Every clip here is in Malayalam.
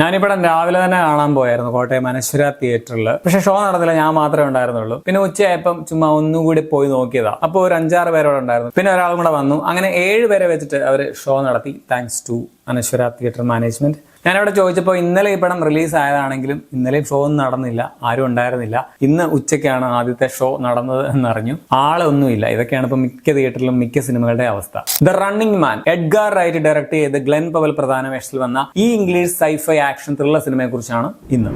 ഞാനിപ്പടം രാവിലെ തന്നെ കാണാൻ പോയായിരുന്നു കോട്ടയം അനശ്വര തിയേറ്ററിൽ. പക്ഷെ ഷോ നടന്നില്ല, ഞാൻ മാത്രമേ ഉണ്ടായിരുന്നുള്ളൂ. പിന്നെ ഉച്ചയായപ്പം ചുമ്മാ ഒന്നും കൂടി പോയി നോക്കിയതാ. അപ്പോൾ ഒരു 5-6 പേരോടെ ഉണ്ടായിരുന്നു. പിന്നെ ഒരാളും കൂടെ വന്നു. അങ്ങനെ 7 പേരെ വെച്ചിട്ട് അവർ ഷോ നടത്തി. Thanks to Anaswara theatre management. ഞാനവിടെ ചോദിച്ചപ്പോൾ ഇന്നലെ ഈ പടം റിലീസ് ആയതാണെങ്കിലും ഇന്നലെയും ഷോ ഒന്നും നടന്നില്ല, ആരും ഉണ്ടായിരുന്നില്ല. ഇന്ന് ഉച്ചയ്ക്കാണ് ആദ്യത്തെ ഷോ നടന്നത് എന്നറിഞ്ഞു. ആളൊന്നുമില്ല. ഇതൊക്കെയാണ് ഇപ്പൊ മിക്ക തിയേറ്ററിലും മിക്ക സിനിമകളുടെ അവസ്ഥ. The running man, Edgar Wright direct ചെയ്ത് ഗ്ലെൻ പവൽ പ്രധാന വേഷത്തിൽ വന്ന ഈ ഇംഗ്ലീഷ് സൈഫൈ ആക്ഷൻ ത്രില്ലർ സിനിമയെ കുറിച്ചാണ് ഇന്ന്.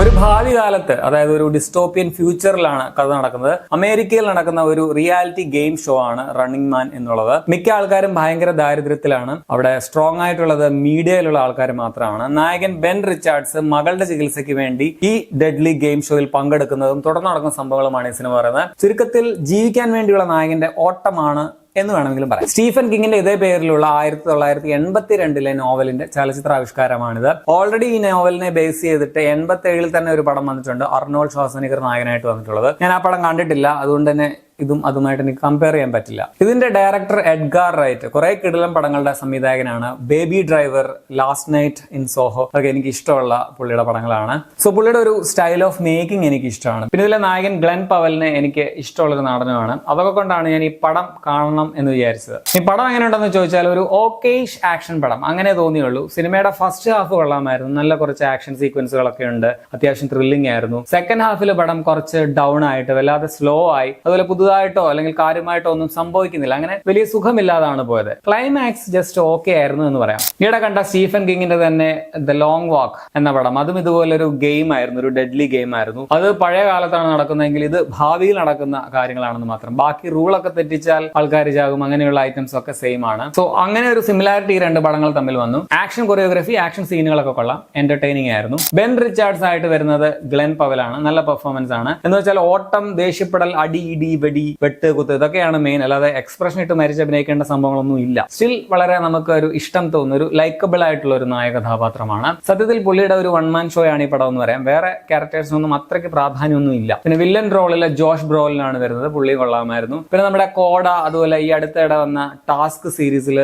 ഒരു ഭാവി കാലത്ത്, അതായത് ഒരു ഡിസ്റ്റോപ്പിയൻ ഫ്യൂച്ചറിലാണ് കഥ നടക്കുന്നത്. അമേരിക്കയിൽ നടക്കുന്ന ഒരു റിയാലിറ്റി ഗെയിം ഷോ ആണ് റണ്ണിംഗ് മാൻ എന്നുള്ളത്. മിക്ക ആൾക്കാരും ഭയങ്കര ദാരിദ്ര്യത്തിലാണ്. അവിടെ സ്ട്രോങ് ആയിട്ടുള്ളത് മീഡിയയിലുള്ള ആൾക്കാർ മാത്രമാണ്. നായകൻ ബെൻ റിച്ചാർഡ്സ് മകളുടെ ചികിത്സയ്ക്ക് വേണ്ടി ഈ ഡെഡ്ലി ഗെയിം ഷോയിൽ പങ്കെടുക്കുന്നതും തുടർന്ന് നടക്കുന്ന സംഭവങ്ങളുമാണ് ഈ സിനിമ പറയുന്നത്. ചുരുക്കത്തിൽ ജീവിക്കാൻ വേണ്ടിയുള്ള നായകന്റെ ഓട്ടമാണ് എന്ന് വേണമെങ്കിലും പറയാം. സ്റ്റീഫൻ കിങ്ങിന്റെ ഇതേ പേരിലുള്ള 1982 നോവലിന്റെ ചലച്ചിത്രാവിഷ്കാരമാണിത്. ഓൾറെഡി ഈ നോവലിനെ ബേസ് ചെയ്തിട്ട് 87 തന്നെ ഒരു പടം വന്നിട്ടുണ്ട്, അർണോൾഡ് ഷ്വാർസ്നെഗർ നായകനായിട്ട് വന്നിട്ടുള്ളത്. ഞാൻ ആ പടം കണ്ടിട്ടില്ല, അതുകൊണ്ട് തന്നെ ഇതും അതുമായിട്ട് എനിക്ക് കമ്പയർ ചെയ്യാൻ പറ്റില്ല. ഇതിന്റെ ഡയറക്ടർ എഡ്ഗാർ റൈറ്റ് കുറെ കിടിലൻ പടങ്ങളുടെ സംവിധായകനാണ്. Baby driver, last night in Zoho ഒക്കെ എനിക്ക് ഇഷ്ടമുള്ള പുള്ളിയുടെ പടങ്ങളാണ്. സോ പുള്ളിയുടെ ഒരു സ്റ്റൈൽ ഓഫ് മേക്കിംഗ് എനിക്ക് ഇഷ്ടമാണ്. പിന്നെ ഇതിലെ നായകൻ ഗ്ലെൻ പവലിനെ എനിക്ക് ഇഷ്ടമുള്ളൊരു നടനുമാണ്. അതൊക്കെ കൊണ്ടാണ് ഞാൻ ഈ പടം കാണണം എന്ന് വിചാരിച്ചത്. ഈ പടം എങ്ങനെയുണ്ടെന്ന് ചോദിച്ചാൽ ഒരു ഓക്കേഷ് ആക്ഷൻ പടം അങ്ങനെ തോന്നിയുള്ളൂ. സിനിമയുടെ ഫസ്റ്റ് ഹാഫ് കൊള്ളാമായിരുന്നു, നല്ല കുറച്ച് ആക്ഷൻ സീക്വൻസുകളൊക്കെ ഉണ്ട്, അത്യാവശ്യം ത്രില്ലിംഗ് ആയിരുന്നു. സെക്കൻഡ് ഹാഫിൽ പടം കുറച്ച് ഡൗൺ ആയിട്ട് വല്ലാതെ സ്ലോ ആയി, അതുപോലെ പുതുതായിട്ടോ അല്ലെങ്കിൽ കാര്യമായിട്ടോ ഒന്നും സംഭവിക്കുന്നില്ല. അങ്ങനെ വലിയ സുഖമില്ലാതാണ് പോയത്. ക്ലൈമാക്സ് ജസ്റ്റ് ഓക്കെ ആയിരുന്നു എന്ന് പറയാം. ഈയിടെ കണ്ട സ്റ്റീഫൻ കിങ്ങിന്റെ തന്നെ ദ ലോങ് വാക്ക് എന്ന പടം, അതും ഇതുപോലെ ഒരു ഗെയിം ആയിരുന്നു, ഒരു ഡെഡ്ലി ഗെയിം ആയിരുന്നു. അത് പഴയ കാലത്താണ് നടക്കുന്നതെങ്കിൽ ഇത് ഭാവിയിൽ നടക്കുന്ന കാര്യങ്ങളാണെന്ന് മാത്രം. ബാക്കി റൂളൊക്കെ തെറ്റിച്ചാൽ ആൾക്കാർ ചാകും, അങ്ങനെയുള്ള ഐറ്റംസ് ഒക്കെ സെയിം ആണ്. സോ അങ്ങനെ ഒരു സിമിലാരിറ്റി രണ്ട് പടങ്ങൾ തമ്മിൽ വന്നു. ആക്ഷൻ കൊറിയോഗ്രഫി, ആക്ഷൻ സീനുകളൊക്കെ കൊള്ളാം, എന്റർടൈനിങ് ആയിരുന്നു. ബെൻ റിച്ചാർഡ്സ് ആയിട്ട് വരുന്നത് ഗ്ലെൻ പവലാണ്. നല്ല പെർഫോമൻസ് ആണ്. എന്ന് വെച്ചാൽ ഓട്ടം, ദേഷ്യപ്പെടൽ, അടി, ഇടി, വെട്ട്, കുത്ത് ഇതൊക്കെയാണ് മെയിൻ. അല്ലാതെ എക്സ്പ്രഷൻ ഇട്ട് മരിച്ച് അഭിനയിക്കേണ്ട സംഭവങ്ങളൊന്നും ഇല്ല. സ്റ്റിൽ വളരെ നമുക്ക് ഒരു ഇഷ്ടം തോന്നുന്ന ഒരു ലൈക്കബിൾ ആയിട്ടുള്ള ഒരു നായക കഥാപാത്രമാണ്. സത്യത്തിൽ പുള്ളിയുടെ ഒരു 1 മാൻ ഷോ ആണ് ഈ പടം എന്ന് പറയാം. വേറെ ക്യാരക്ടേഴ്സിനൊന്നും അത്രയ്ക്ക് പ്രാധാന്യമൊന്നും ഇല്ല. പിന്നെ വില്ലൻ റോളിലെ ജോഷ് ബ്രോലിനാണ് വരുന്നത്, പുള്ളി കൊള്ളാമായിരുന്നു. പിന്നെ നമ്മുടെ കോഡ, അതുപോലെ ഈ അടുത്തിടെ വന്ന ടാസ്ക് സീരീസിൽ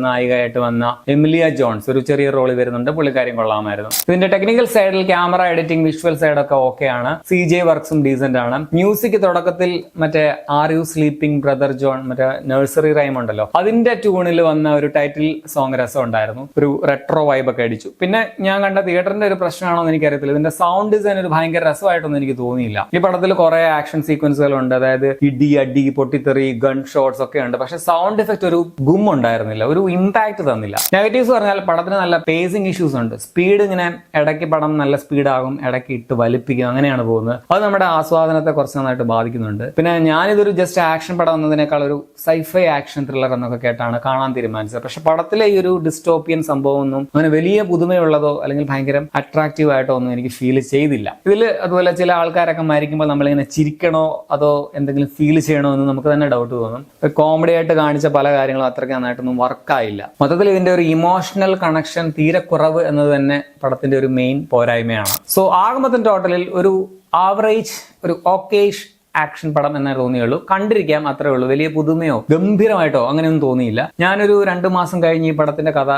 നായികയായിട്ട് വന്ന എമിലിയ ജോൺസ് ഒരു ചെറിയ റോളിൽ വരുന്നുണ്ട്, പുള്ളിക്കാര്യം കൊള്ളാമായിരുന്നു. ഇതിന്റെ ടെക്നിക്കൽ സൈഡിൽ ക്യാമറ എഡിറ്റിംഗ്, വിഷ്വൽ സൈഡൊക്കെ ഓക്കെ ആണ്. CJ വർക്ക്സും ഡീസന്റ് ആണ്. മ്യൂസിക് തുടക്കത്തിൽ മറ്റേ are you sleeping brother John, മറ്റേ നഴ്സറി റൈം ഉണ്ടല്ലോ, അതിന്റെ ട്യൂണിൽ വന്ന ഒരു ടൈറ്റിൽ സോങ് രസം ഉണ്ടായിരുന്നു. ഒരു റെട്രോ വൈബൊക്കെ അടിച്ചു. പിന്നെ ഞാൻ കണ്ട തിയേറ്ററിന്റെ ഒരു പ്രശ്നമാണോ എന്ന് എനിക്കറിയത്തില്ല, ഇതിന്റെ സൗണ്ട് ഡിസൈൻ ഒരു ഭയങ്കര രസമായിട്ടൊന്നും എനിക്ക് തോന്നിയില്ല. ഈ പടത്തിൽ കുറെ ആക്ഷൻ സീക്വൻസുകൾ ഉണ്ട്, അതായത് ഇടി, അടി, പൊട്ടിത്തെറി, ഗൺ ഷോട്ട്സ് ഒക്കെ ഉണ്ട്. പക്ഷെ സൗണ്ട് എഫക്ട് ഒരു ഗും ഉണ്ടായിരുന്നില്ല, ഒരു ഇമ്പാക്ട് തന്നില്ല. നെഗറ്റീവ്സ് പറഞ്ഞാൽ പടത്തിന് നല്ല പേസിംഗ് ഇഷ്യൂസ് ഉണ്ട്. സ്പീഡ് ഇങ്ങനെ ഇടയ്ക്ക് പടം നല്ല സ്പീഡാകും, ഇടയ്ക്ക് ഇട്ട് വലിപ്പിക്കും, അങ്ങനെയാണ് പോകുന്നത്. അത് നമ്മുടെ ആസ്വാദനത്തെ കുറച്ച് നന്നായിട്ട് ബാധിക്കുന്നുണ്ട്. പിന്നെ ഞാനിതൊരു ജസ്റ്റ് ആക്ഷൻ പടം എന്നതിനേക്കാൾ ഒരു സൈഫൈ ആക്ഷൻ ത്രില്ലർ എന്നൊക്കെ കേട്ടാണ് കാണാൻ തീരുമാനിച്ചത്. പക്ഷെ പടത്തിലെ ഈ ഒരു ഡിസ്റ്റോപ്പിയൻ സംഭവം ഒന്നും അങ്ങനെ വലിയ പുതുമയുള്ളതോ അല്ലെങ്കിൽ ഭയങ്കര അട്രാക്റ്റീവ് ആയിട്ടോ ഒന്നും എനിക്ക് ഫീൽ ചെയ്തില്ല. ഇതിൽ അതുപോലെ ചില ആൾക്കാരൊക്കെ മരിക്കുമ്പോൾ നമ്മളിങ്ങനെ ചിരിക്കണോ അതോ എന്തെങ്കിലും ഫീൽ ചെയ്യണോ എന്ന് നമുക്ക് തന്നെ ഡൗട്ട് തോന്നും. കോമഡി ആയിട്ട് കാണിച്ച പല കാര്യങ്ങളും അത്രയ്ക്ക് നന്നായിട്ടൊന്നും വർക്കായില്ല. മൊത്തത്തിൽ ഇതിന്റെ ഒരു ഇമോഷണൽ കണക്ഷൻ തീരെ കുറവ് എന്നത് തന്നെ പടത്തിന്റെ ഒരു മെയിൻ പോരായ്മയാണ്. സോ ആകമൊത്തം ടോട്ടലിൽ ഒരു ആവറേജ്, ഒരു ഓക്കേഷ് ആക്ഷൻ പടം എന്നേ തോന്നിയുള്ളൂ. കണ്ടിരിക്കാം, അത്രേ ഉള്ളൂ. വലിയ പുതുമയോ ഗംഭീരമായിട്ടോ അങ്ങനെയൊന്നും തോന്നിയില്ല. ഞാനൊരു 2 മാസം കഴിഞ്ഞ് ഈ പടത്തിന്റെ കഥ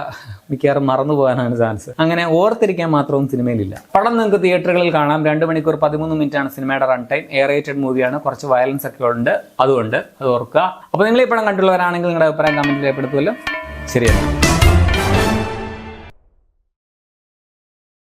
മിക്കവാറും മറന്നു പോകാനാണ് ചാൻസ്. അങ്ങനെ ഓർത്തിരിക്കാൻ മാത്രവും സിനിമയിലില്ല. പടം നിങ്ങൾക്ക് തിയേറ്ററുകളിൽ കാണാം. 2 മണിക്കൂർ 13 മിനിറ്റാണ് സിനിമയുടെ റൺ ടൈം. എ റേറ്റഡ് മൂവിയാണ്, കുറച്ച് വയലൻസ് ഒക്കെ ഉണ്ട്, അതുകൊണ്ട് അത് ഓർക്കുക. അപ്പോൾ നിങ്ങൾ ഈ പടം കണ്ടുള്ളവരാണെങ്കിൽ നിങ്ങളുടെ അഭിപ്രായം കമന്റിൽ രേഖപ്പെടുത്തുമല്ലോ. ശരിയാണ്.